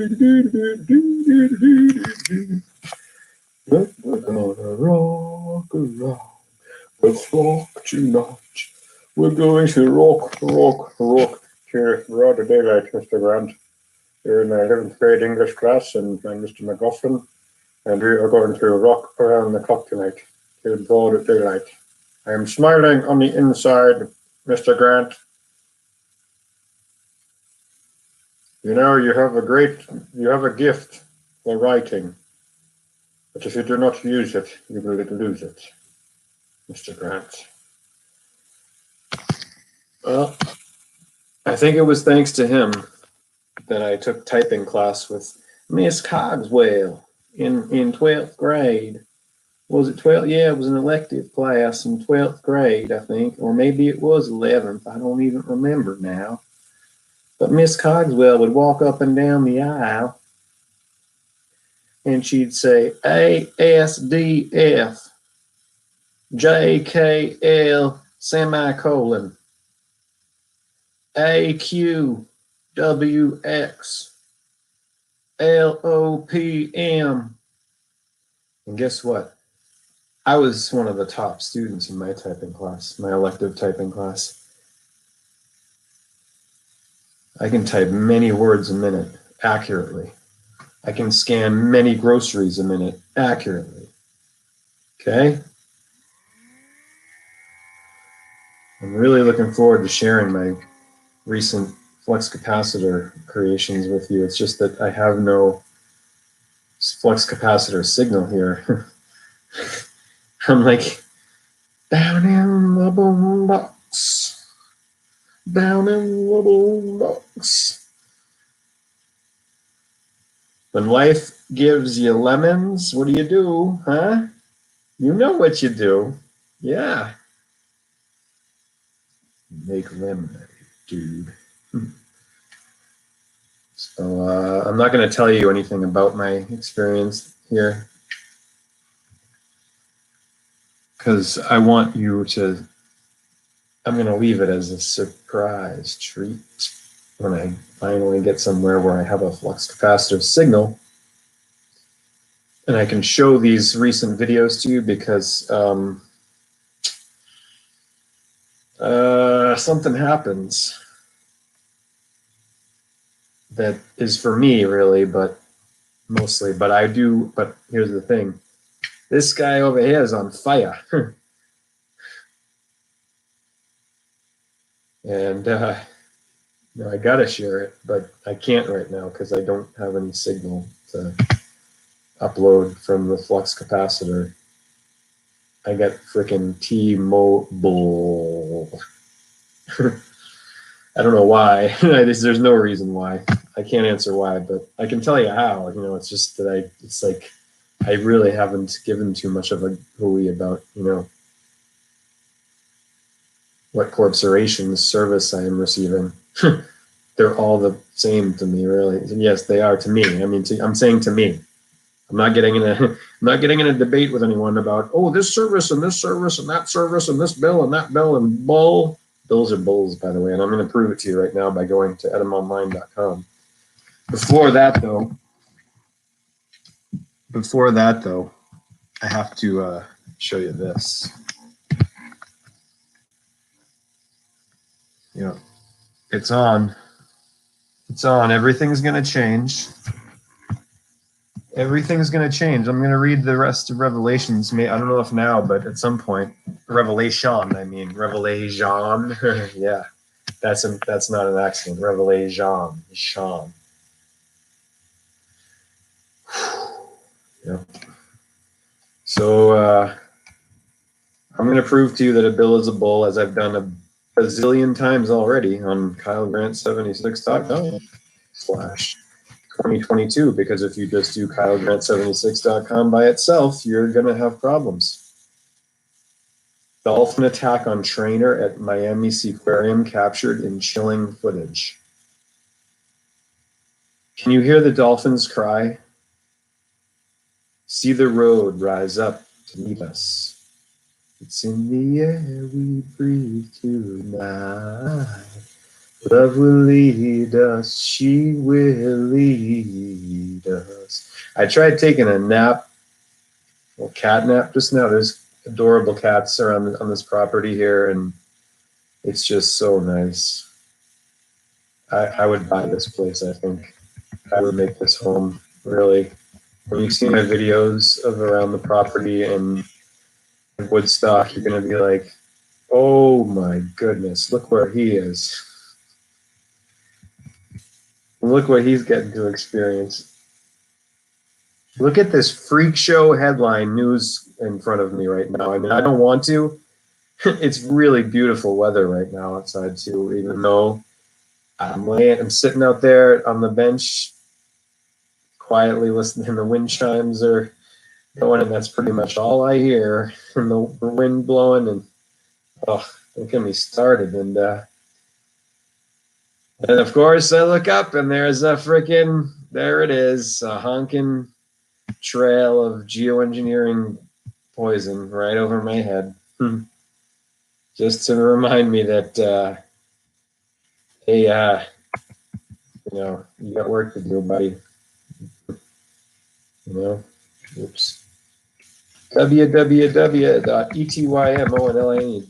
We're gonna rock around with rock tonight. We're going to rock to broad daylight, Mr. Grant. You're in the 11th grade English class, and I'm Mr. McGuffin, and we are going to rock around the clock tonight till broad daylight. I am smiling on the inside, Mr. Grant. You know, you have a gift for writing, but if you do not use it, you will lose it, Mr. Grant. Well, I think it was thanks to him that I took typing class with Miss Cogswell in 12th grade. Was it 12th? Yeah, it was an elective class in 12th grade, I think, or maybe it was 11th. I don't even remember now. But Miss Cogswell would walk up and down the aisle and she'd say ASDF JKL semicolon AQWX LOPM. And guess what? I was one of the top students in my typing class, my elective typing class. I can type many words a minute accurately. I can scan many groceries a minute accurately. Okay? I'm really looking forward to sharing my recent flux capacitor creations with you. It's just that I have no flux capacitor signal here. I'm like, down in the boombox, down in the boombox. When life gives you lemons, what do? Huh? You know what you do. Yeah. Make lemonade, dude. So I'm not going to tell you anything about my experience here because I want you to, I'm going to leave it as a surprise treat when I finally get somewhere where I have a flux capacitor signal. And I can show these recent videos to you because something happens that is for me really, but mostly, but here's the thing. This guy over here is on fire. And I gotta share it, but I can't right now because I don't have any signal to upload from the flux capacitor. I got freaking T-Mobile. I don't know why. There's no reason why. I can't answer why, but I can tell you how. It's just that it's like I really haven't given too much of a hooey about, what corporation service I am receiving. They're all the same to me, really. And yes, they are to me. I'm saying to me. I'm not getting in a debate with anyone about, oh, this service and this service and that service and this bill and that bill and bull. Bills are bulls, by the way, and I'm going to prove it to you right now by going to edamonline.com. Before that, though, I have to show you this. It's on. It's on. Everything's going to change. Everything's going to change. I'm going to read the rest of Revelations. I don't know if now, but at some point. Revelation. Yeah. That's not an accident. Revelation. Sean. Yep. So I'm going to prove to you that a bill is a bull, as I've done a bazillion times already on KyleGrant76.com/2022, because if you just do KyleGrant76.com by itself, you're going to have problems. Dolphin attack on trainer at Miami Seaquarium captured in chilling footage. Can you hear the dolphins cry? See the road rise up to meet us. It's in the air we breathe tonight. Love will lead us, she will lead us. I tried taking a nap, a cat nap just now. There's adorable cats around on this property here, and it's just so nice. I would buy this place, I think. I would make this home, really. When you see my videos of around the property and Woodstock, you're going to be like, oh my goodness, look where he is. Look what he's getting to experience. Look at this freak show headline news in front of me right now. I mean, I don't want to. It's really beautiful weather right now outside too, even though I'm sitting out there on the bench quietly listening. The wind chimes are going, and that's pretty much all I hear. And the wind blowing, and oh, don't get me started. And of course, I look up, and there's there it is, a honking trail of geoengineering poison right over my head. Just to remind me that, hey, you got work to do, buddy. Oops. www.etymonline.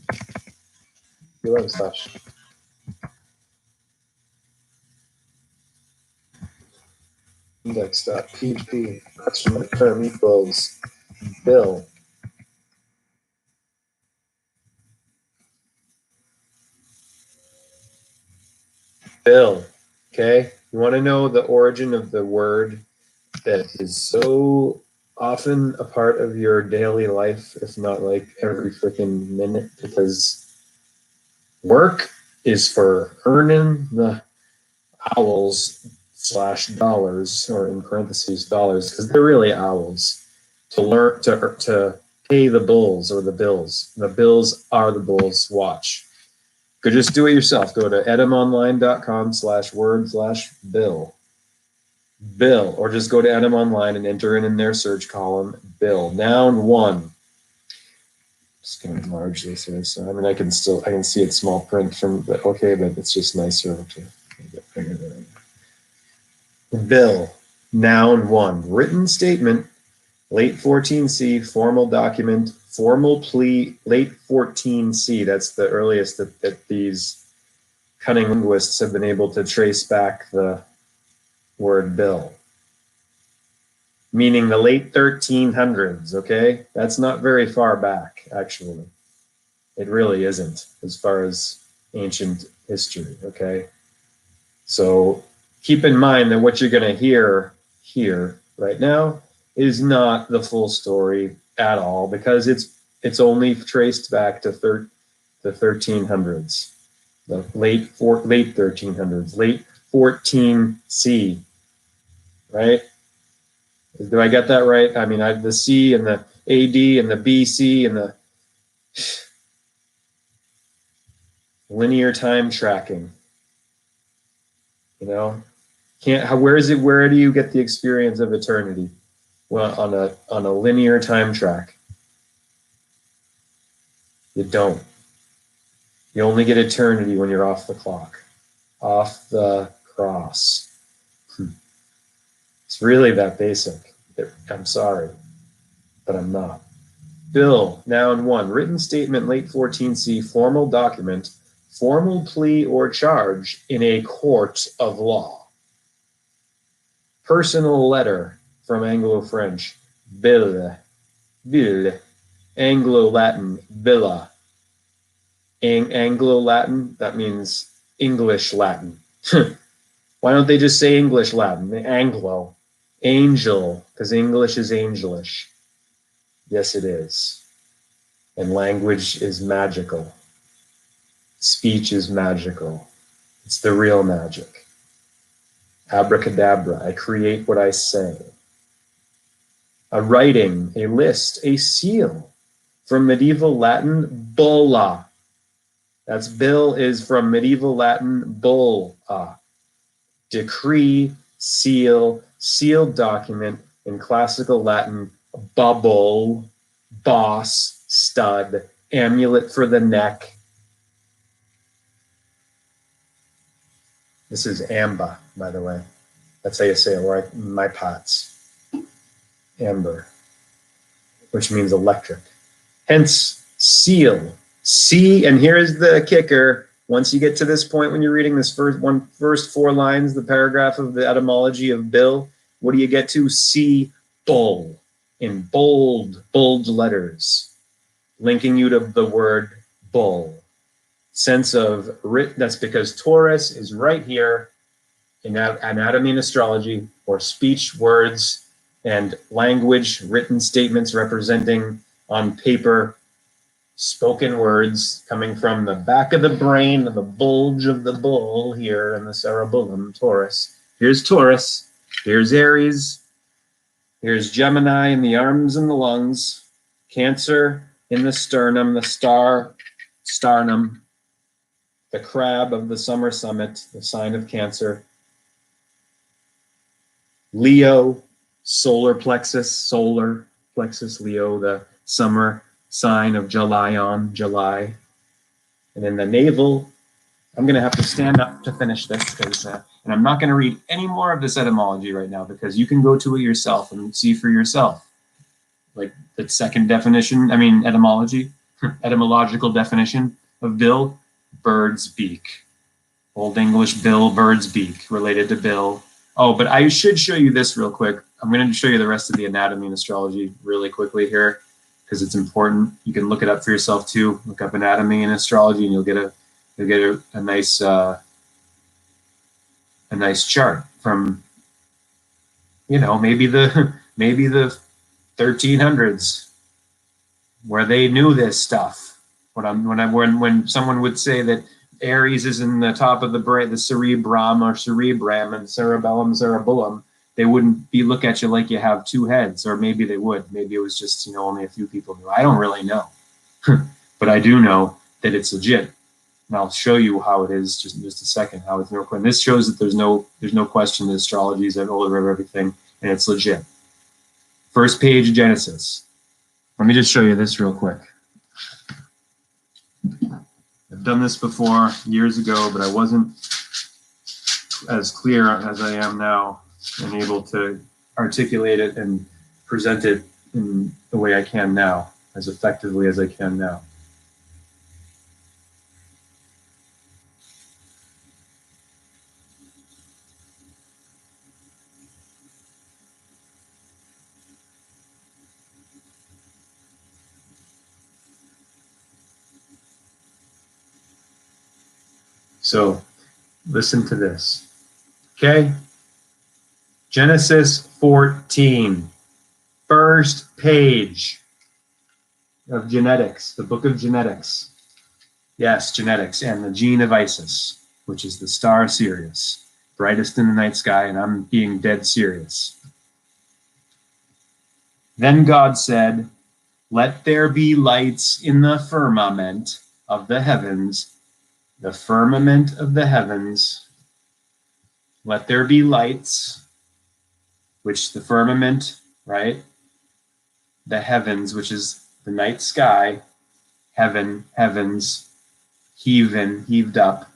You love stuff. Index.php. Question term equals bill. Bill. Okay. You want to know the origin of the word that is so often a part of your daily life, if not like every freaking minute, because work is for earning the owls / dollars, or in parentheses dollars, because they're really owls, to learn to pay the bulls or the bills. The bills are the bulls. Watch. Could just do it yourself. Go to edamonline.com/word/bill. Bill, or just go to edamonline and enter in their search column bill. Noun 1. Just going to enlarge this here. So I mean, I can see it small print from the okay, but it's just nicer to get bigger there. Bill, noun 1. Written statement, late 14C, formal document, formal plea, late 14C. That's the earliest that these cunning linguists have been able to trace back the word bill, meaning the late 1300s, okay? That's not very far back, actually. It really isn't, as far as ancient history, okay? So keep in mind that what you're going to hear here right now is not the full story at all, because it's only traced back to the 1300s, the late 1300s, late 14C, right? Do I get that right? I mean, the C and the AD and the BC and the linear time tracking, where do you get the experience of eternity? Well, on a linear time track. You don't. You only get eternity when you're off the clock, off the cross. It's really that basic. I'm sorry, but I'm not. Bill, noun 1. Written statement, late 14C, formal document, formal plea or charge in a court of law. Personal letter, from Anglo-French, bill, Anglo-Latin, billa. Anglo-Latin, that means English Latin. Why don't they just say English Latin? Anglo. Angel, because English is angelish. Yes, it is. And language is magical. Speech is magical. It's the real magic. Abracadabra, I create what I say. A writing, a list, a seal. From medieval Latin, bulla. That's bill is from medieval Latin, bulla. Decree, seal, sealed document. In classical Latin, bubble, boss, stud, amulet for the neck. This is amba, by the way. That's how you say it, where my pots. Amber, which means electric. Hence, seal. See, and here's the kicker. Once you get to this point when you're reading this first 4 lines, the paragraph of the etymology of bill, what do you get to? See, bull, in bold letters, linking you to the word bull. Sense of writ. That's because Taurus is right here in anatomy and astrology, or speech, words, and language, written statements representing on paper, spoken words coming from the back of the brain, the bulge of the bull here in the cerebellum, Taurus. Here's Taurus, here's Aries, here's Gemini in the arms and the lungs, Cancer in the sternum, the sternum, the crab of the summer summit, the sign of Cancer. Leo, solar plexus, Leo, the summer sign of July. And then the navel, I'm going to have to stand up to finish this, and I'm not going to read any more of this etymology right now, because you can go to it yourself and see for yourself. Like the second definition, etymological definition of bill, bird's beak. Old English bill, bird's beak, related to bill. Oh, but I should show you this real quick. I'm going to show you the rest of the anatomy and astrology really quickly here, because it's important. You can look it up for yourself too. Look up anatomy and astrology, and you'll get a nice chart from, maybe the 1300s, where they knew this stuff. When someone would say that Aries is in the top of the brain, the cerebrum or cerebrum, and cerebellum, they wouldn't look at you like you have 2 heads, or maybe they would. Maybe it was just, only a few people knew. I don't really know, but I do know that it's legit, and I'll show you how it is just in just a second. How it's no question. This shows that there's no question that astrology is at all of everything, and it's legit. First page of Genesis. Let me just show you this real quick. I've done this before years ago, but I wasn't as clear as I am now and able to articulate it and present it in the way I can now, as effectively as I can now. So listen to this, okay? Genesis 14, first page of genetics, the book of genetics. Yes, genetics, and the gene of Isis, which is the star Sirius, brightest in the night sky, and I'm being dead serious. Then God said, "Let there be lights in the firmament of the heavens." The firmament of the heavens, let there be lights, which the firmament, right? The heavens, which is the night sky, heavens, heaved up,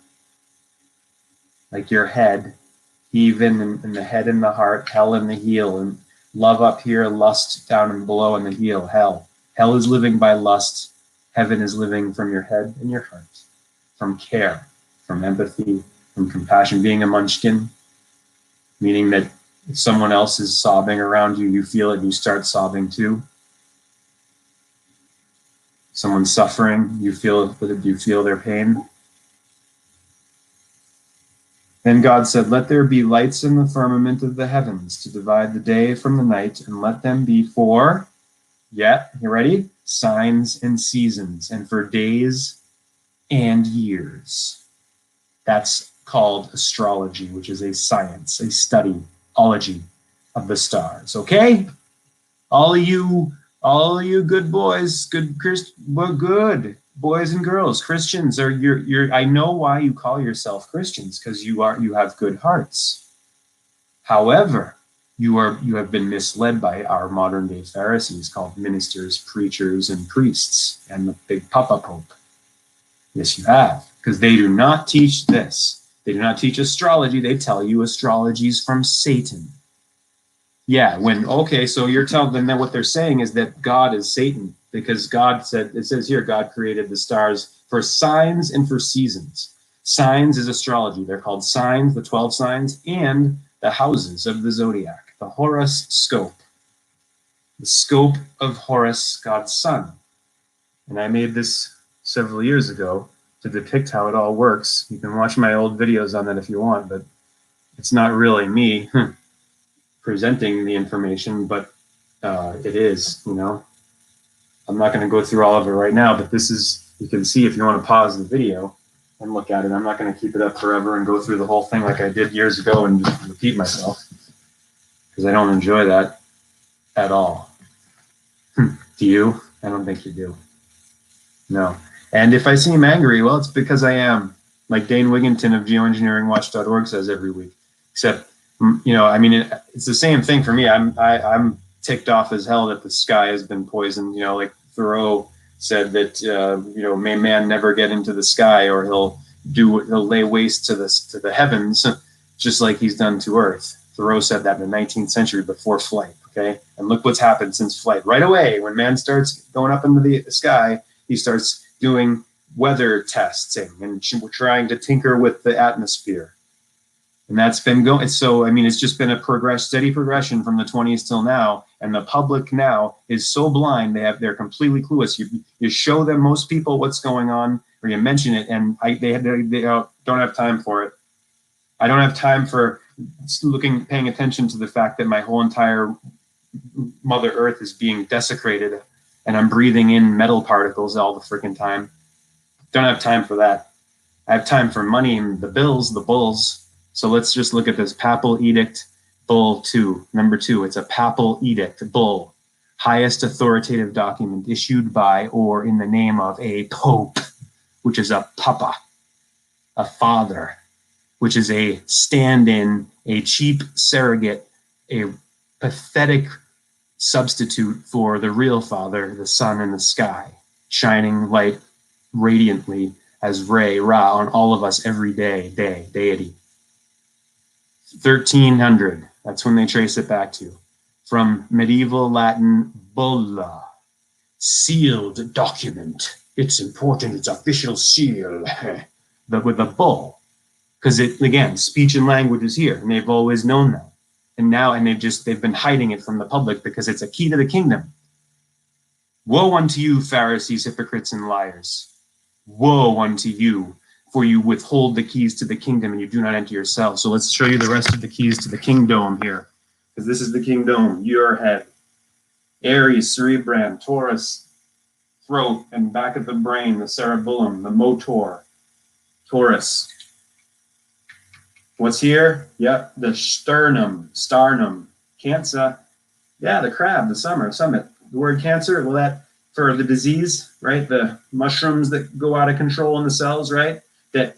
like your head, heaving in the head and the heart, hell in the heel, and love up here, lust down and below in the heel, hell. Hell is living by lust, heaven is living from your head and your heart. From care, from empathy, from compassion, being a munchkin, meaning that if someone else is sobbing around you, you feel it, you start sobbing too. Someone's suffering, you feel their pain. Then God said, "Let there be lights in the firmament of the heavens to divide the day from the night, and let them be for," you ready? "Signs and seasons, and for days and years." That's called astrology, which is a science, a study-ology of the stars. Okay, all of you good boys, good boys and girls, Christians are you're. I know why you call yourself Christians, because you have good hearts. However, you have been misled by our modern day Pharisees, called ministers, preachers, and priests, and the big Papa Pope. Yes, you have, because they do not teach this. They do not teach astrology. They tell you astrology's from Satan. Yeah, okay, so you're telling them that what they're saying is that God is Satan, because God said, it says here, God created the stars for signs and for seasons. Signs is astrology. They're called signs, the 12 signs, and the houses of the zodiac, the horoscope. The scope of Horus, God's son. And I made this several years ago to depict how it all works. You can watch my old videos on that if you want, but it's not really me presenting the information, but it is, you know. I'm not going to go through all of it right now, but this is, you can see if you want to pause the video and look at it. I'm not going to keep it up forever and go through the whole thing like I did years ago and just repeat myself, because I don't enjoy that at all. Do you? I don't think you do. No. And if I seem angry, well, it's because I am, like Dane Wigington of geoengineeringwatch.org says every week. Except, you know, I mean, it's the same thing for me. I'm ticked off as hell that the sky has been poisoned. You know, like Thoreau said that, you know, may man never get into the sky, or he'll lay waste to the heavens, just like he's done to Earth. Thoreau said that in the 19th century before flight. Okay, and look what's happened since flight. Right away, when man starts going up into the sky, he starts doing weather testing and trying to tinker with the atmosphere. And that's been going. So, I mean, it's just been a steady progression from the 20s till now. And the public now is so blind, they're completely clueless. You show them, most people, what's going on, or you mention it, and they don't have time for it. I don't have time for paying attention to the fact that my whole entire Mother Earth is being desecrated and I'm breathing in metal particles all the freaking time. Don't have time for that. I have time for money and the bills, the bulls. So let's just look at this Papal Edict Bull 2. Number 2, it's a Papal Edict Bull, highest authoritative document issued by or in the name of a pope, which is a papa, a father, which is a stand-in, a cheap surrogate, a pathetic substitute for the real Father, the sun in the sky, shining light radiantly as Ra on all of us every deity. 1300, that's when they trace it back to. From medieval Latin, bulla, sealed document. It's important, it's official seal. With the bull. Because it, again, speech and language is here, and they've always known that. And now, and they've been hiding it from the public because it's a key to the kingdom. Woe unto you, Pharisees, hypocrites, and liars. Woe unto you, for you withhold the keys to the kingdom and you do not enter yourselves. So let's show you the rest of the keys to the kingdom here. Because this is the kingdom, your head. Aries, cerebrum, Taurus, throat and back of the brain, the cerebellum, the motor. Taurus. What's here? Yep, the sternum, cancer. Yeah, the crab, the summit. The word cancer, well, that for the disease, right? The mushrooms that go out of control in the cells, right? That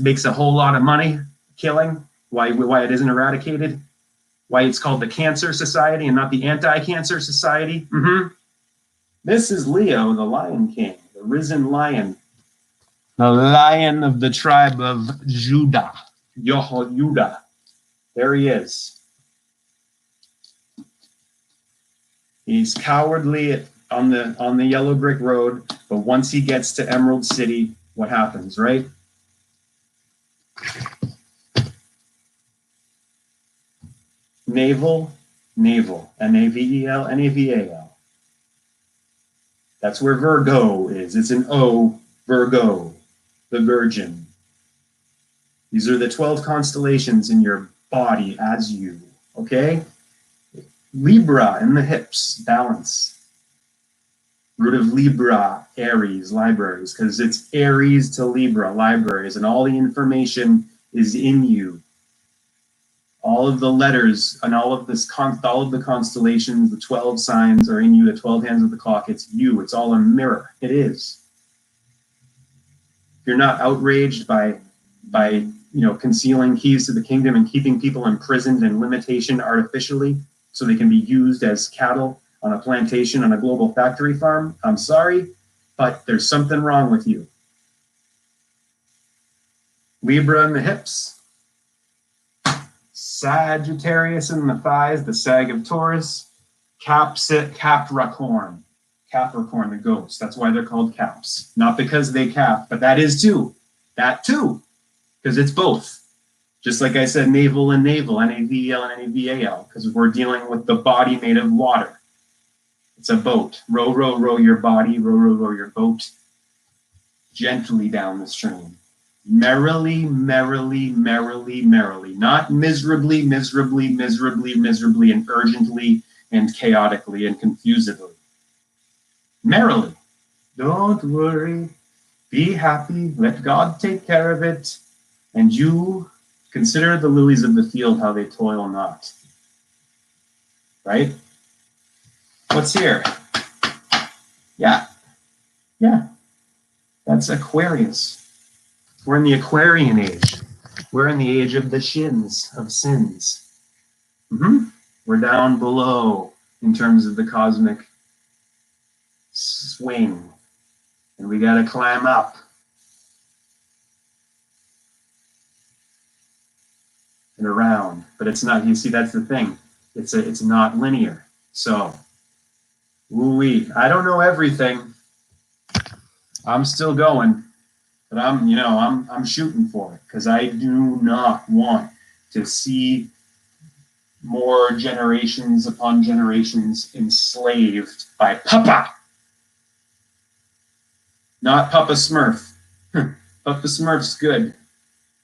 makes a whole lot of money killing. Why it isn't eradicated? Why it's called the Cancer Society and not the Anti-Cancer Society? This is Leo, the Lion King, the risen lion, the lion of the tribe of Judah. Yehuda. There he is. He's cowardly on the yellow brick road, but once he gets to Emerald City, what happens, right? Navel, N-A-V-E-L, N-A-V-A-L. That's where Virgo is. It's an O, Virgo, the Virgin. These are the 12 constellations in your body as you, okay? Libra in the hips, balance. Root of Libra, Aries, libraries, because it's Aries to Libra, libraries, and all the information is in you. All of the letters and all of the constellations, the 12 signs are in you, the 12 hands of the clock, it's you, it's all a mirror, it is. If you're not outraged by concealing keys to the kingdom and keeping people imprisoned in limitation artificially so they can be used as cattle on a plantation on a global factory farm, I'm sorry, but there's something wrong with you. Libra in the hips. Sagittarius in the thighs, the sag of Taurus. Capricorn, the ghost. That's why they're called caps. Not because they cap, but that is too. That too, because it's both. Just like I said, navel and navel, N-A-V-E-L and N-A-V-A-L, because we're dealing with the body made of water. It's a boat. Row, row, row your body, row, row, row your boat gently down the stream. Merrily, merrily, merrily, merrily. Not miserably, miserably, miserably, miserably, and urgently, and chaotically, and confusedly. Merrily. Don't worry. Be happy. Let God take care of it. And you consider the lilies of the field, how they toil not. Right? What's here? Yeah. That's Aquarius. We're in the Aquarian age. We're in the age of the shins, of sins. We're down below in terms of the cosmic swing. And we got to climb up. And around. But it's not, you see, that's the thing. It's not linear. So, woo-wee. I don't know everything. I'm still going. But I'm shooting for it, because I do not want to see more generations upon generations enslaved by Papa. Not Papa Smurf. Papa Smurf's good.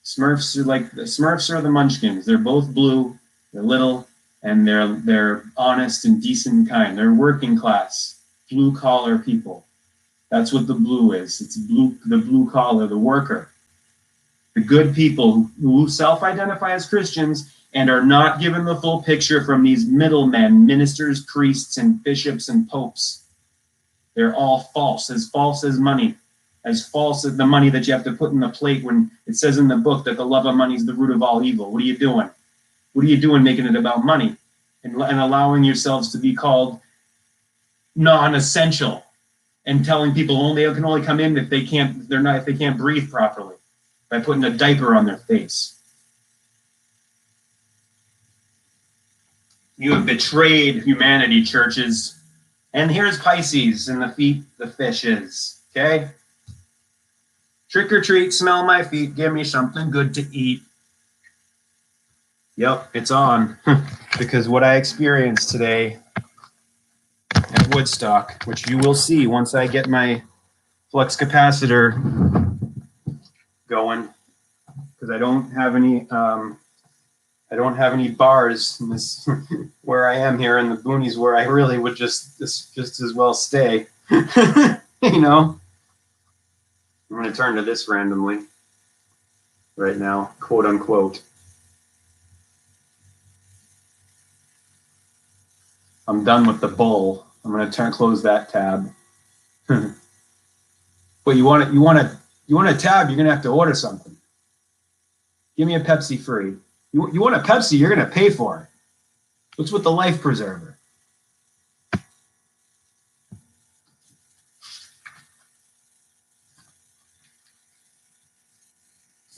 Smurfs are the Munchkins. They're both blue. They're little, and they're honest and decent and kind. They're working class, blue collar people. That's what the blue is. It's the blue collar, the worker. The good people who self-identify as Christians and are not given the full picture from these middlemen, ministers, priests, and bishops and popes. They're all false as money, as false as the money that you have to put in the plate when it says in the book that the love of money is the root of all evil. What are you doing? What are you doing making it about money and allowing yourselves to be called non-essential? And telling people they can only come in if they can't breathe properly by putting a diaper on their face. You have betrayed humanity, churches. And here's Pisces in the feet, the fishes. Okay? Trick or treat, smell my feet, give me something good to eat. Yep, it's on. Because what I experienced today at Woodstock, which you will see once I get my flux capacitor going, because I don't have any bars in this where I am here in the boonies, where I really would just as well stay. I'm going to turn to this randomly right now, quote unquote. I'm done with the bowl. I'm going to close that tab. But you want a tab, you're going to have to order something. Give me a Pepsi free. You want a Pepsi, you're going to pay for it. What's with the life preserver?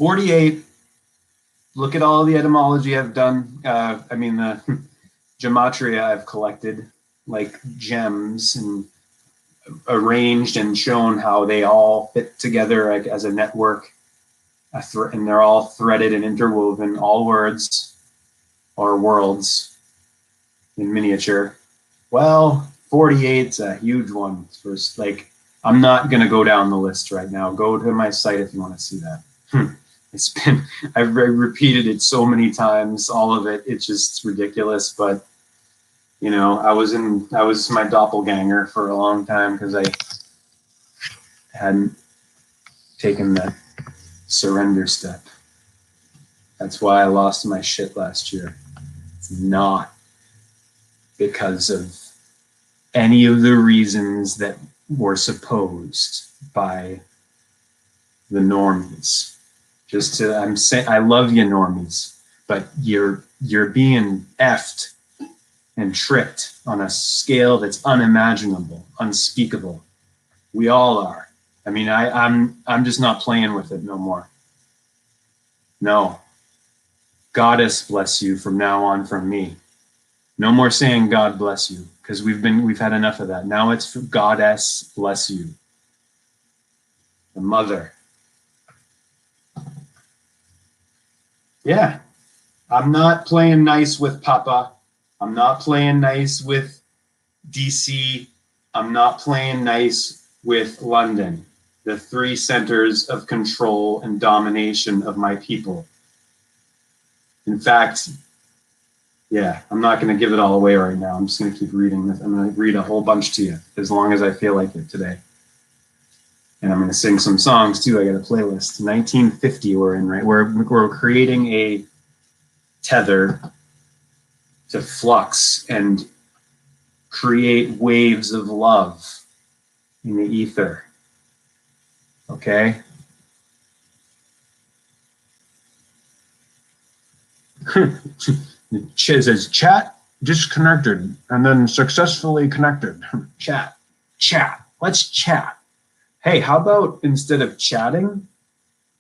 $48. Look at all the etymology I've done. The gematria I've collected, like gems, and arranged and shown how they all fit together as a network, and they're all threaded and interwoven, all words or worlds in miniature. Well, 48's a huge one. First, I'm not going to go down the list right now. Go to my site if you want to see that. I've repeated it so many times, all of it. It's just ridiculous, but I was my doppelganger for a long time because I hadn't taken that surrender step. That's why I lost my shit last year. It's not because of any of the reasons that were supposed by the normies. I love you normies, but you're being effed and tricked on a scale that's unimaginable, unspeakable. We all are. I'm just not playing with it no more. No. Goddess bless you from now on from me. No more saying God bless you, because we've had enough of that. Now it's Goddess bless you. The mother. Yeah. I'm not playing nice with Papa. I'm not playing nice with DC. I'm not playing nice with London, the three centers of control and domination of my people. In fact, yeah, I'm not going to give it all away right now. I'm just going to keep reading this. I'm going to read a whole bunch to you as long as I feel like it today. And I'm going to sing some songs too. I got a playlist. 1950 we're in, right? We're creating a tether to flux and create waves of love in the ether. Okay? It says chat disconnected and then successfully connected. Chat. Let's chat. Hey, how about instead of chatting,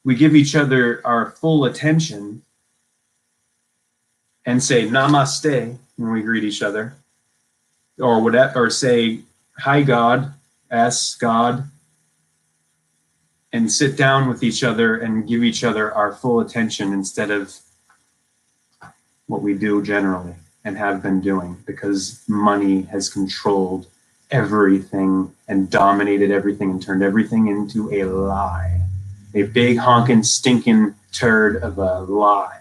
we give each other our full attention and say namaste when we greet each other, or whatever, or say hi God, God, and sit down with each other and give each other our full attention instead of what we do generally and have been doing, because money has controlled everything and dominated everything and turned everything into a lie. A big honking stinking turd of a lie.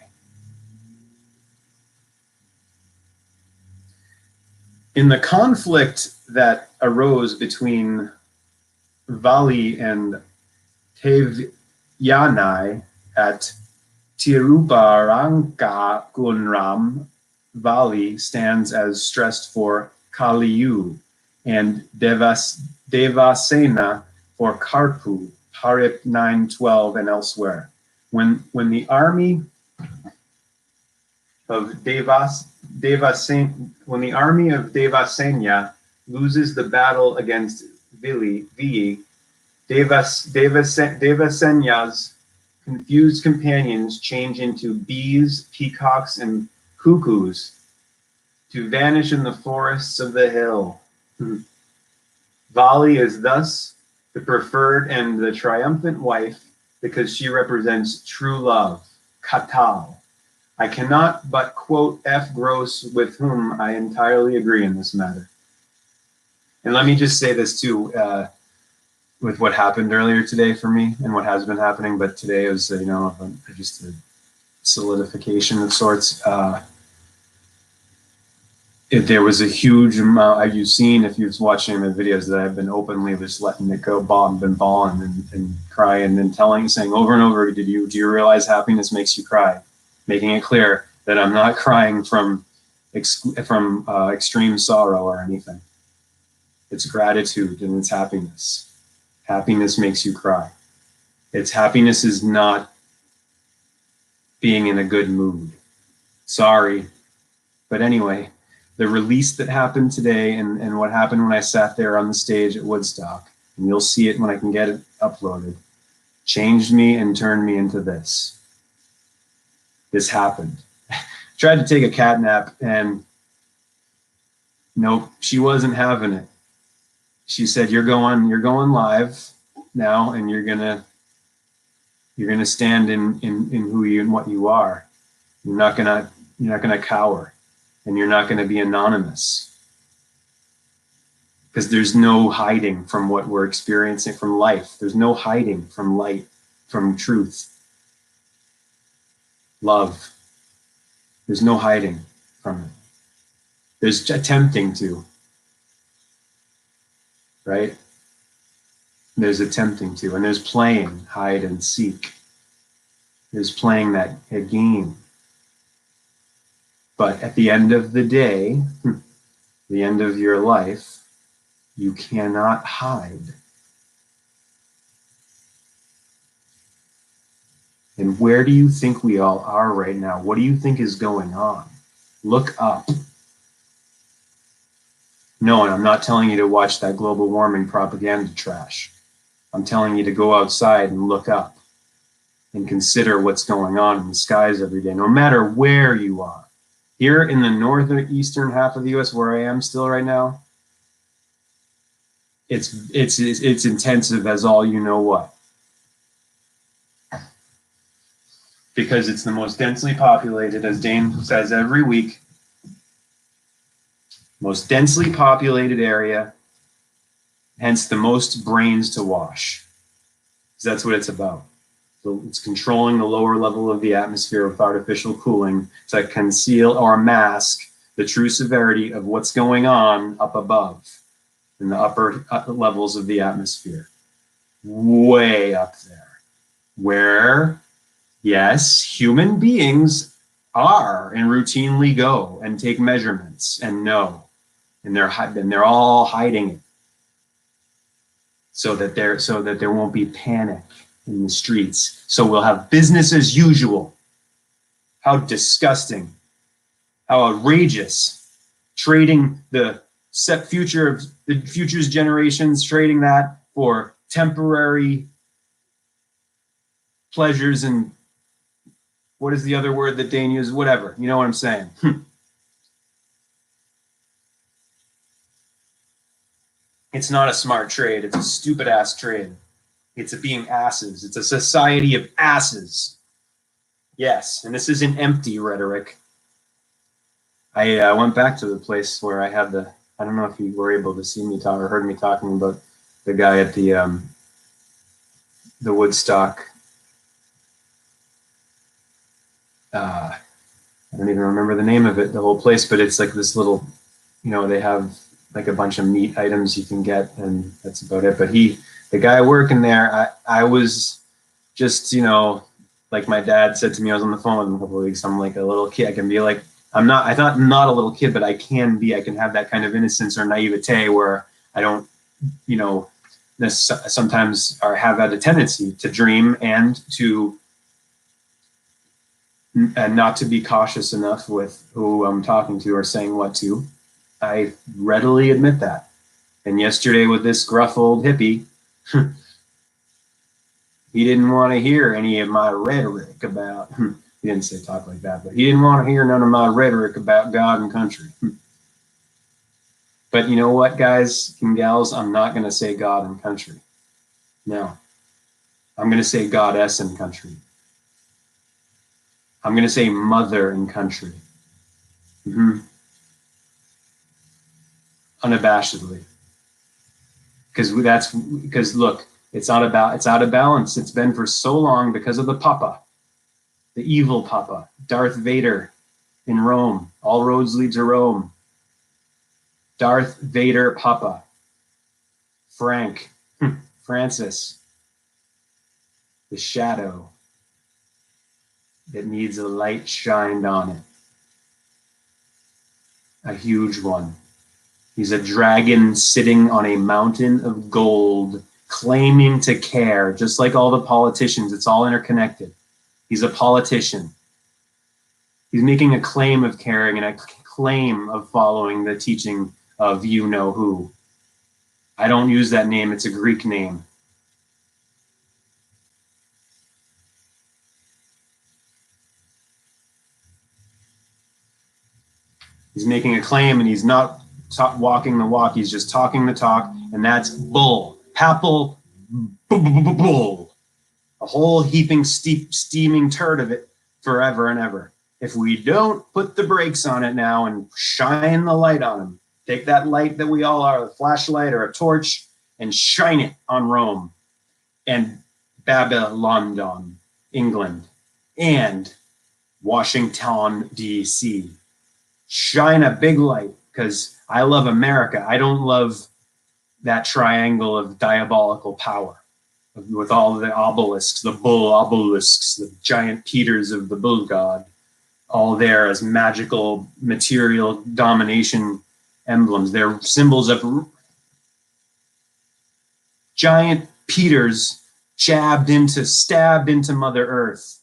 In the conflict that arose between Vali and Tevyanai at Tiruparankagunram, Vali stands as stressed for Kaliyu, and Devasena for Karpu, Harip 9:12 and elsewhere. When the army of Devasena loses the battle against Vili, Devasena's confused companions change into bees, peacocks, and cuckoos to vanish in the forests of the hill. Vali is thus the preferred and the triumphant wife because she represents true love, katal. I cannot but quote F. Gross, with whom I entirely agree in this matter. And let me just say this too, with what happened earlier today for me and what has been happening, but today was, just a solidification of sorts. There was a huge amount, as you've seen, if you've watched any of the videos, that I've been openly just letting it go, been bawling and crying and saying over and over, do you realize happiness makes you cry? Making it clear that I'm not crying from extreme sorrow or anything. It's gratitude and it's happiness. Happiness makes you cry. Happiness is not being in a good mood. Sorry. But anyway, the release that happened today and what happened when I sat there on the stage at Woodstock, and you'll see it when I can get it uploaded, changed me and turned me into this. This happened. Tried to take a cat nap and nope, she wasn't having it. She said, you're going live now, and you're gonna stand in who you and what you are. You're not gonna cower, and you're not gonna be anonymous. Because there's no hiding from what we're experiencing from life. There's no hiding from light, from truth. Love. There's no hiding from it. There's attempting to, right? There's attempting to, and there's playing hide and seek. There's playing that game. But at the end of the day, the end of your life, you cannot hide. And where do you think we all are right now? What do you think is going on? Look up. No, and I'm not telling you to watch that global warming propaganda trash. I'm telling you to go outside and look up and consider what's going on in the skies every day, no matter where you are. Here in the northeastern half of the U.S., where I am still right now, it's intensive as all you know what, because it's the most densely populated, as Dane says every week, most densely populated area, hence the most brains to wash. So that's what it's about. So it's controlling the lower level of the atmosphere with artificial cooling to conceal or mask the true severity of what's going on up above in the upper levels of the atmosphere, way up there, where, yes, human beings are and routinely go and take measurements and know, and they're all hiding it so that there won't be panic in the streets. So we'll have business as usual. How disgusting, how outrageous, trading the set future of the future's generations, trading that for temporary pleasures and what is the other word that Dane uses? Whatever, you know what I'm saying. It's not a smart trade. It's a stupid ass trade. It's a being asses. It's a society of asses. Yes, and this isn't empty rhetoric. I went back to the place where I had I don't know if you were able to see me talk or heard me talking about the guy at the Woodstock. I don't even remember the name of it, the whole place, but it's like this little, they have like a bunch of meat items you can get, and that's about it. But the guy working there, I was just, like my dad said to me, I was on the phone with him a couple of weeks, I'm like a little kid. I can be like, I'm not a little kid, but I can have that kind of innocence or naivete where I don't, sometimes have had a tendency to dream and not to be cautious enough with who I'm talking to or saying what to. I readily admit that. And yesterday with this gruff old hippie, he didn't want to hear any of my rhetoric about, he didn't say talk like that, but he didn't want to hear none of my rhetoric about God and country. But you know what, guys and gals, I'm not going to say God and country. No, I'm going to say goddess and country. I'm going to say mother and country. Unabashedly. Because look, it's out of balance. It's been for so long because of the Papa, the evil Papa, Darth Vader in Rome. All roads lead to Rome. Darth Vader Papa. Francis, the shadow that needs a light shined on it. A huge one. He's a dragon sitting on a mountain of gold, claiming to care, just like all the politicians. It's all interconnected. He's a politician. He's making a claim of caring and a claim of following the teaching of you know who. I don't use that name. It's a Greek name. He's making a claim and he's not walking the walk. He's just talking the talk, and that's bull. Papal bull. A whole heaping, steaming turd of it forever and ever. If we don't put the brakes on it now and shine the light on him, take that light that we all are, a flashlight or a torch, and shine it on Rome and Babylon, England, and Washington, D.C. Shine a big light, because I love America. I don't love that triangle of diabolical power with all the obelisks, the bull obelisks, the giant Peters of the bull god, all there as magical material domination emblems. They're symbols of giant Peters stabbed into Mother Earth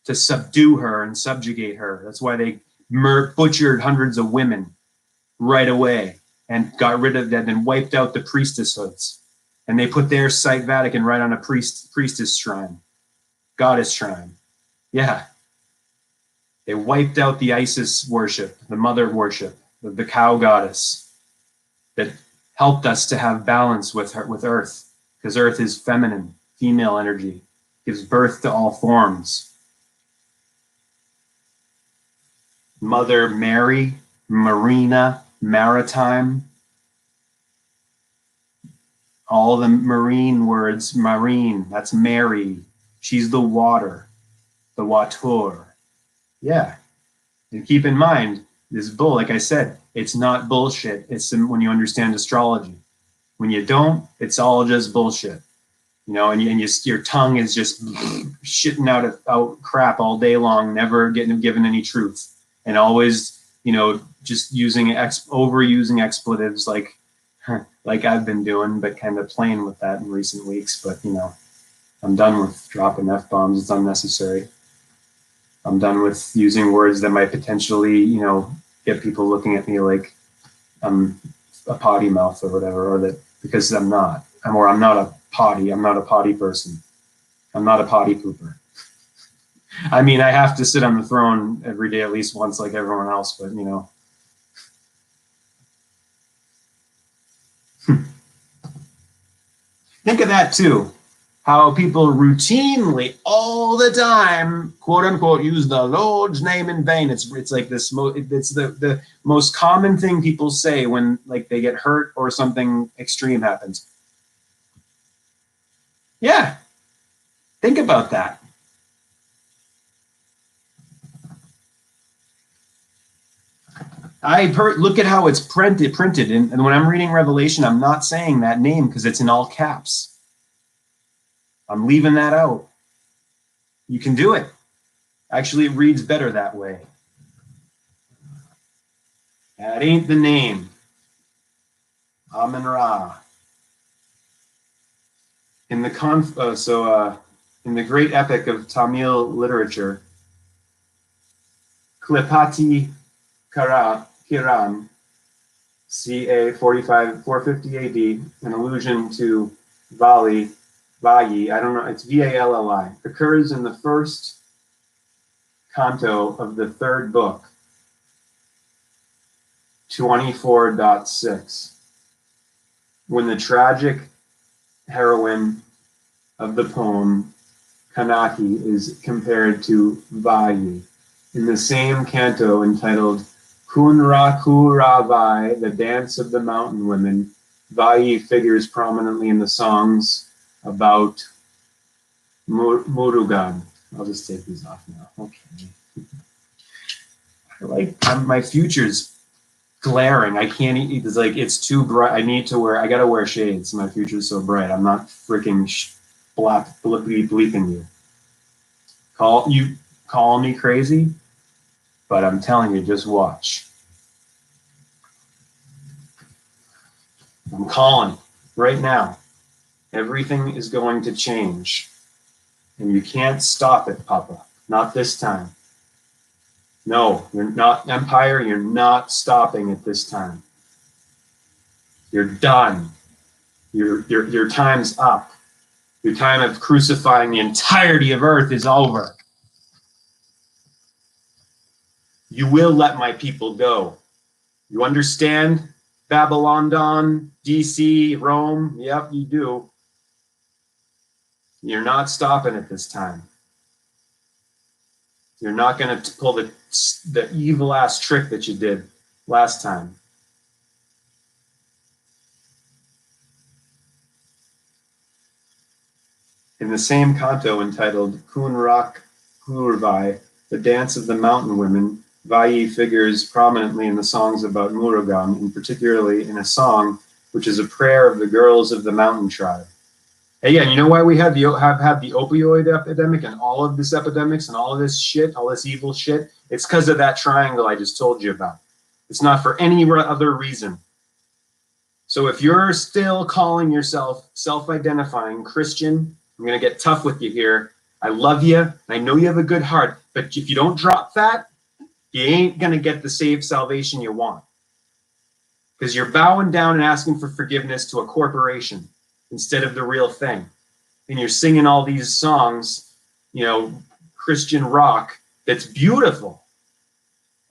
to subdue her and subjugate her. That's why they butchered hundreds of women right away and got rid of them and wiped out the priestesshoods. And they put their site Vatican right on a priestess shrine. goddess shrine. Yeah. They wiped out the Isis worship, the mother worship, the cow goddess that helped us to have balance with her, with Earth, because Earth is feminine, female energy, gives birth to all forms. Mother Mary, Marina, Maritime, all the marine words, marine, that's Mary. She's the water, the water. Yeah. And keep in mind, this bull, like I said, it's not bullshit. It's when you understand astrology. When you don't, it's all just bullshit. You know, and your tongue is just shitting out crap all day long, never getting given any truth, and always, you know, just overusing expletives like I've been doing, but kind of playing with that in recent weeks. But you know, I'm done with dropping F-bombs. It's unnecessary. I'm done with using words that might potentially, you know, get people looking at me like I'm a potty mouth or whatever, or that because I'm not. I'm not a potty. I'm not a potty person. I'm not a potty pooper. I mean, I have to sit on the throne every day at least once like everyone else, but you know. Think of that too. How people routinely, all the time, quote unquote, use the Lord's name in vain. It's like this. It's the most common thing people say when like they get hurt or something extreme happens. Yeah, think about that. Look at how it's printed, and when I'm reading Revelation, I'm not saying that name because it's in all caps. I'm leaving that out. You can do it. Actually, it reads better that way. That ain't the name. Amen-Ra. In the in the great epic of Tamil literature, Klepati Kiran, ca. 450 AD, an allusion to Vayi, I don't know, it's Valli, occurs in the first canto of the third book, 24.6, when the tragic heroine of the poem, Kanaki, is compared to Vayi. In the same canto entitled Kunrakuravai, the Dance of the Mountain Women, Vayi figures prominently in the songs about Murugan. I'll just take these off now. Okay. My future's glaring. I can't eat. It's like it's too bright. I gotta wear shades. My future's so bright. I'm not freaking bleeping you. Call me crazy, but I'm telling you, just watch. I'm calling right now. Everything is going to change, and you can't stop it, Papa. Not this time. No, you're not, Empire. You're not stopping it this time. You're done. Your time's up. Your time of crucifying the entirety of Earth is over. You will let my people go. You understand? Babylon, DC, Rome. Yep, you do. You're not stopping it this time. You're not going to pull the evil ass trick that you did last time. In the same canto entitled Kunrak Kurvai, the Dance of the Mountain Women, Vayi figures prominently in the songs about Murugan, and particularly in a song which is a prayer of the girls of the mountain tribe. Hey, yeah, you know why we have had the opioid epidemic and all of this epidemics and all of this shit, all this evil shit? It's because of that triangle I just told you about. It's not for any other reason. So if you're still calling yourself self-identifying Christian, I'm going to get tough with you here. I love you, and I know you have a good heart, but if you don't drop that, you ain't going to get the salvation you want. Because you're bowing down and asking for forgiveness to a corporation instead of the real thing. And you're singing all these songs Christian rock that's beautiful,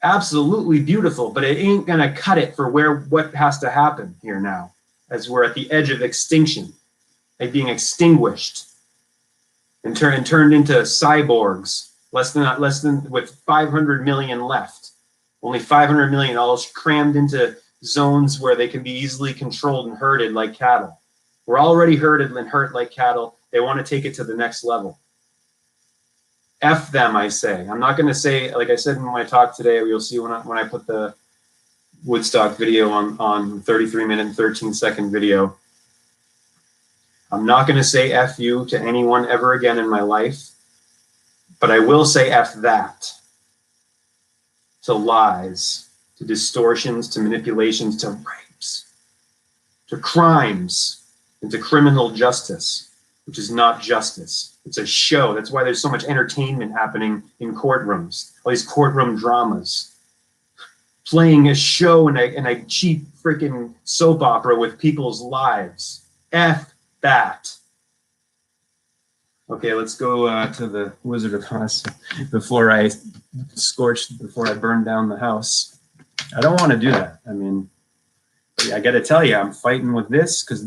absolutely beautiful, but it ain't gonna cut it for what has to happen here now, as we're at the edge of extinction, like being extinguished and turned into cyborgs, less than with 500 million left, only 500 million all crammed into zones where they can be easily controlled and herded like cattle. We're already herded and hurt like cattle. They want to take it to the next level. F them, I say. I'm not going to say, like I said in my talk today, you'll see when I put the Woodstock video on 33-minute and 13-second video. I'm not going to say F you to anyone ever again in my life, but I will say F that to lies, to distortions, to manipulations, to rapes, to crimes, and to criminal justice, which is not justice. It's a show. That's why there's so much entertainment happening in courtrooms, all these courtroom dramas, playing a show in a cheap freaking soap opera with people's lives. F that. Okay, let's go to the Wizard of Oz before I burn down the house. I don't want to do that. I mean, I got to tell you, I'm fighting with this because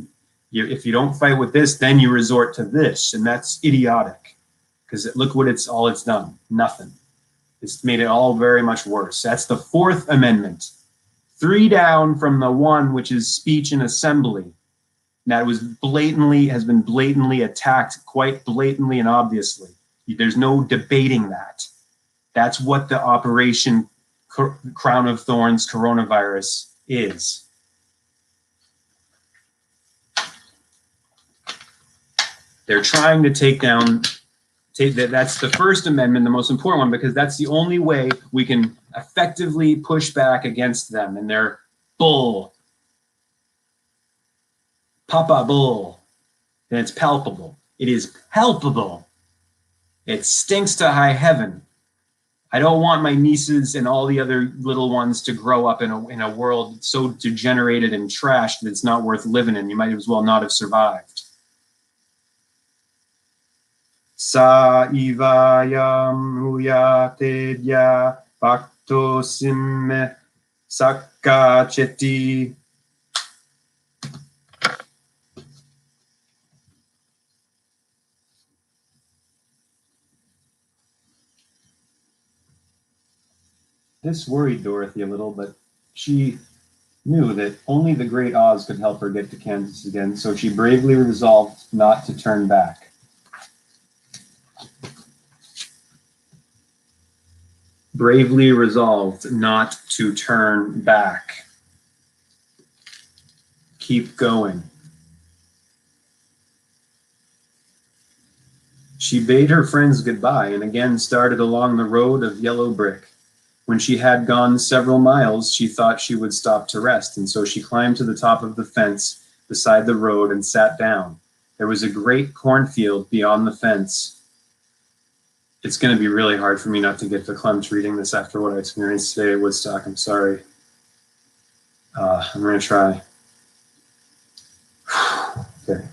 if you don't fight with this, then you resort to this, and that's idiotic. Because look what it's done. Nothing. It's made it all very much worse. That's the Fourth Amendment. 3 down from the 1, which is speech and assembly. That has been blatantly attacked, quite blatantly and obviously. There's no debating that. That's what the Operation Crown of Thorns coronavirus is. They're trying to take down. That's the First Amendment, the most important one, because that's the only way we can effectively push back against them and their bull. Papa bull. And it's palpable. It is palpable. It stinks to high heaven. I don't want my nieces and all the other little ones to grow up in a world so degenerated and trashed that it's not worth living in. You might as well not have survived. Sa ivayam uyatedya bhakto simme sakkacheti. This worried Dorothy a little, but she knew that only the great Oz could help her get to Kansas again, so she bravely resolved not to turn back. Bravely resolved not to turn back. Keep going. She bade her friends goodbye and again started along the road of yellow brick. When she had gone several miles, she thought she would stop to rest, and so she climbed to the top of the fence beside the road and sat down. There was a great cornfield beyond the fence. It's going to be really hard for me not to get verklempt reading this after what I experienced today at Woodstock. I'm sorry. I'm going to try. Okay.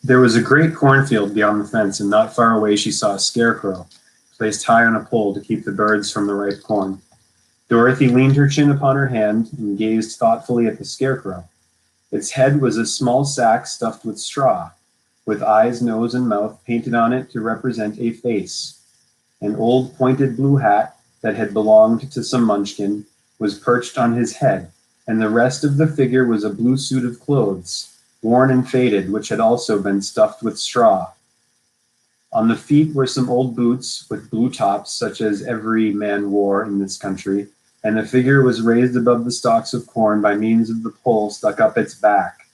There was a great cornfield beyond the fence, and not far away she saw a scarecrow, placed high on a pole to keep the birds from the ripe corn. Dorothy leaned her chin upon her hand and gazed thoughtfully at the scarecrow. Its head was a small sack stuffed with straw, with eyes, nose, and mouth painted on it to represent a face. An old pointed blue hat that had belonged to some munchkin was perched on his head, and the rest of the figure was a blue suit of clothes, worn and faded, which had also been stuffed with straw. On the feet were some old boots with blue tops, such as every man wore in this country, and the figure was raised above the stalks of corn by means of the pole stuck up its back.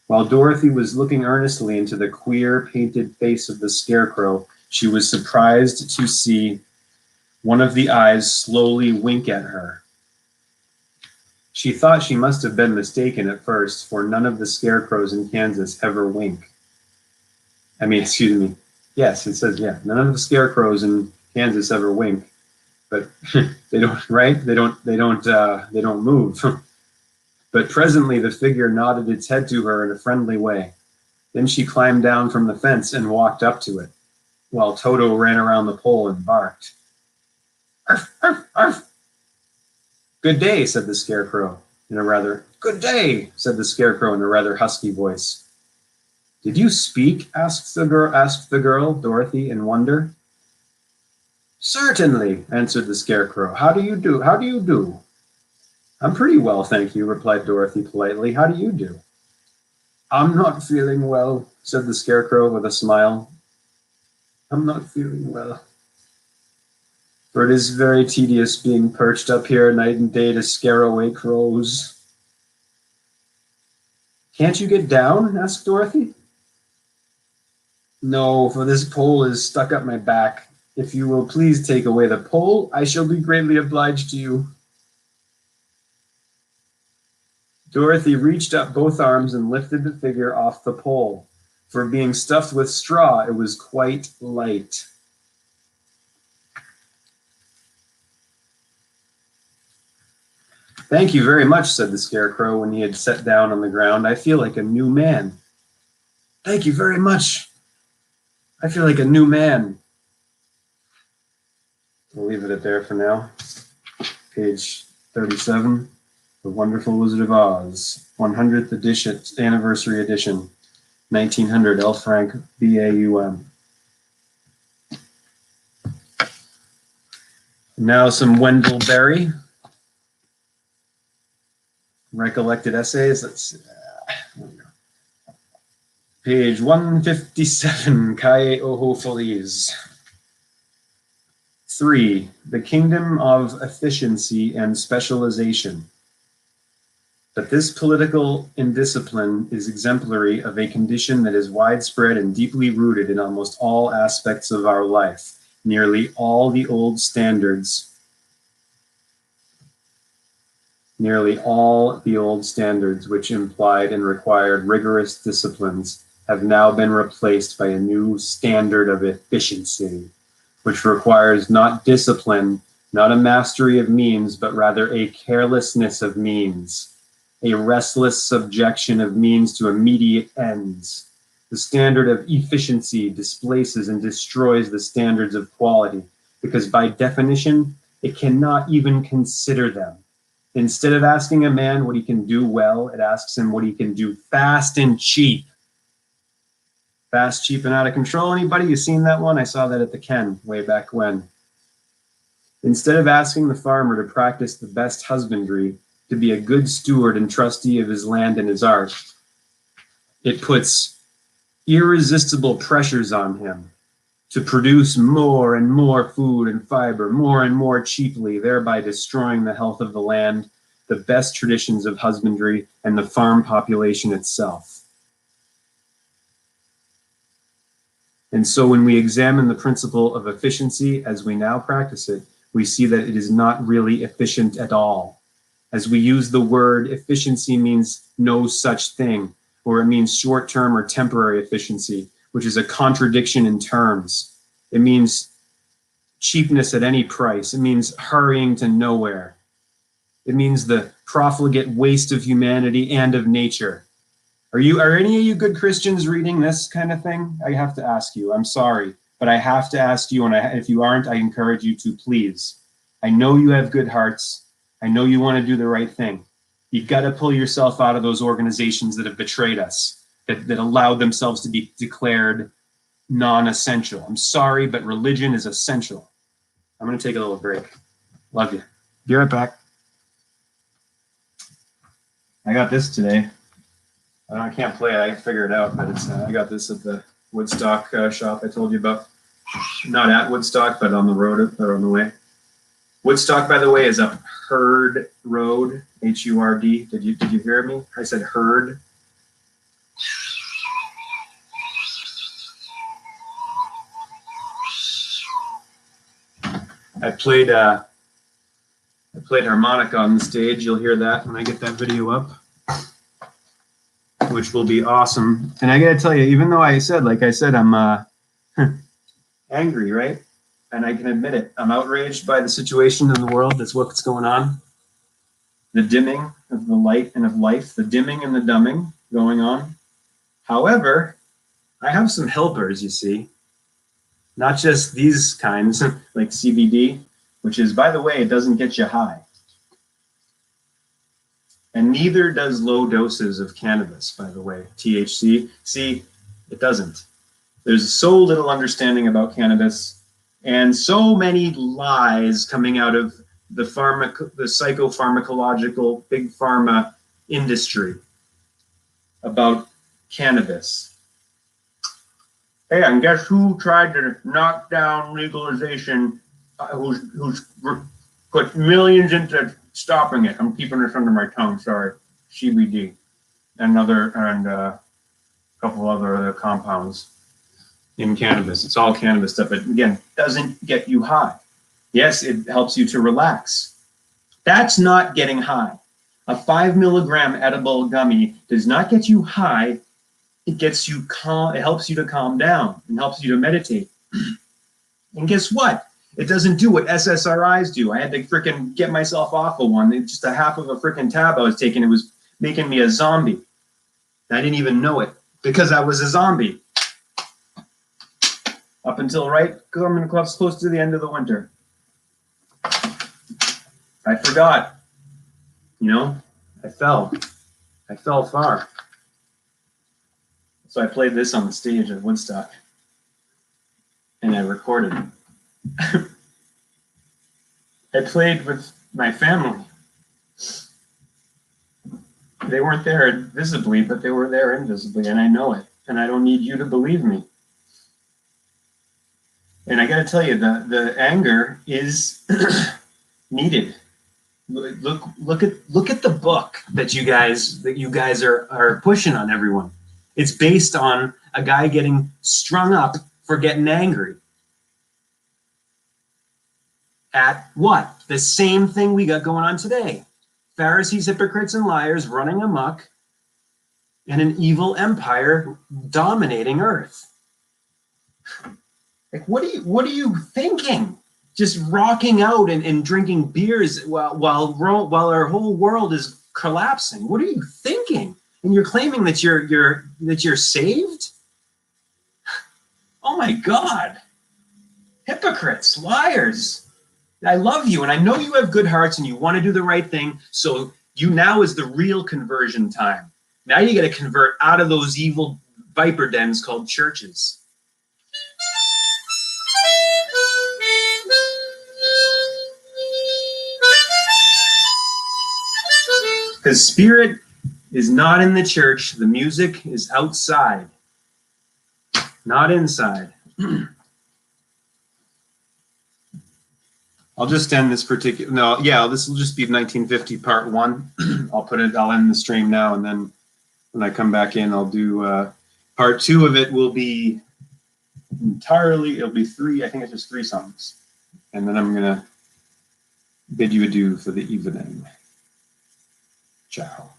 While Dorothy was looking earnestly into the queer, painted face of the scarecrow, she was surprised to see one of the eyes slowly wink at her. She thought she must have been mistaken at first, for none of the scarecrows in Kansas ever wink. Yes, it says, none of the scarecrows in Kansas ever wink, but they don't, right? They don't move. But presently the figure nodded its head to her in a friendly way. Then she climbed down from the fence and walked up to it. while Toto ran around the pole and barked. Arf, arf, arf. Good day, said the Scarecrow in a rather, good day, said the Scarecrow in a rather husky voice. Did you speak? Asked the girl, Dorothy, in wonder. Certainly, answered the Scarecrow. How do you do? How do you do? I'm pretty well, thank you, replied Dorothy politely. How do you do? I'm not feeling well, said the Scarecrow with a smile. I'm not feeling well. For it is very tedious being perched up here night and day to scare away crows. Can't you get down? Asked Dorothy. No, for this pole is stuck up my back. If you will please take away the pole, I shall be greatly obliged to you. Dorothy reached up both arms and lifted the figure off the pole. For being stuffed with straw, it was quite light. Thank you very much, said the Scarecrow when he had sat down on the ground. I feel like a new man. Thank you very much. I feel like a new man. We'll leave it at there for now. Page 37, The Wonderful Wizard of Oz, 100th edition, anniversary edition, 1900, L. Frank, B.A.U.M. Now some Wendell Berry. Recollected essays. Let's see. Page 157, Kai Oho Feliz. 3. The Kingdom of Efficiency and Specialization. But this political indiscipline is exemplary of a condition that is widespread and deeply rooted in almost all aspects of our life. Nearly all the old standards which implied and required rigorous disciplines have now been replaced by a new standard of efficiency, which requires not discipline, not a mastery of means, but rather a carelessness of means, a restless subjection of means to immediate ends. The standard of efficiency displaces and destroys the standards of quality, because by definition, it cannot even consider them. Instead of asking a man what he can do well, it asks him what he can do fast and cheap. Fast, cheap, and out of control. Anybody? You seen that one? I saw that at the Ken way back when. Instead of asking the farmer to practice the best husbandry, to be a good steward and trustee of his land and his art, it puts irresistible pressures on him to produce more and more food and fiber, more and more cheaply, thereby destroying the health of the land, the best traditions of husbandry, and the farm population itself. And so when we examine the principle of efficiency as we now practice it, we see that it is not really efficient at all. As we use the word, efficiency means no such thing, or it means short-term or temporary efficiency, which is a contradiction in terms. It means cheapness at any price. It means hurrying to nowhere. It means the profligate waste of humanity and of nature. Are any of you good Christians reading this kind of thing? I have to ask you. I'm sorry, but I have to ask you, and if you aren't, I encourage you to please. I know you have good hearts. I know you want to do the right thing. You've got to pull yourself out of those organizations that have betrayed us, that allowed themselves to be declared non-essential. I'm sorry, but religion is essential. I'm going to take a little break. Love you. Be right back. I got this today. I can't play it. I can figure it out, but I got this at the Woodstock shop I told you about. Not at Woodstock, but on the road or on the way. Woodstock, by the way, is up Hurd Road, H-U-R-D. Did you hear me? I said Hurd. I played harmonica on the stage. You'll hear that when I get that video up, which will be awesome. And I gotta tell you, even though like I said, I'm angry, right? And I can admit it. I'm outraged by the situation in the world. That's what's going on. The dimming of the light and of life, the dimming and the dumbing going on. However, I have some helpers, you see. not just these kinds like CBD, which is, by the way, it doesn't get you high. And neither does low doses of cannabis, by the way, THC. See, it doesn't. There's so little understanding about cannabis and so many lies coming out of the psychopharmacological big pharma industry about cannabis. Hey, and guess who tried to knock down legalization? Who's put millions into stopping it? I'm keeping this under my tongue. Sorry, CBD and a couple other compounds in cannabis. It's all cannabis stuff, but again, doesn't get you high. Yes, it helps you to relax. That's not getting high. A 5 milligram edible gummy does not get you high. It gets you calm. It helps you to calm down and helps you to meditate. And guess what? It doesn't do what SSRIs do. I had to freaking get myself off of one. Just a half of a freaking tab I was taking, it was making me a zombie. I didn't even know it because I was a zombie. Up until right coming close to the end of the winter. I forgot. You know, I fell far. So I played this on the stage at Woodstock. And I recorded. I played with my family. They weren't there visibly, but they were there invisibly, and I know it. And I don't need you to believe me. And I got to tell you, the anger is needed. Look at the book that you guys are pushing on everyone. It's based on a guy getting strung up for getting angry. At what? The same thing we got going on today. Pharisees, hypocrites, and liars running amok, and an evil empire dominating earth. Like, what are you thinking? Just rocking out and drinking beers while our whole world is collapsing. What are you thinking? And you're claiming that you're saved? Oh my God. Hypocrites, liars. I love you, and I know you have good hearts and you want to do the right thing, so now is the real conversion time. Now you got to convert out of those evil viper dens called churches. Because spirit is not in the church, the music is outside, not inside. I'll just end this particular, this will just be 1950 part 1. I'll end the stream now, and then when I come back in, I'll do part 2 of it will be it'll be 3, I think it's just 3 songs. And then I'm gonna bid you adieu for the evening. Ciao.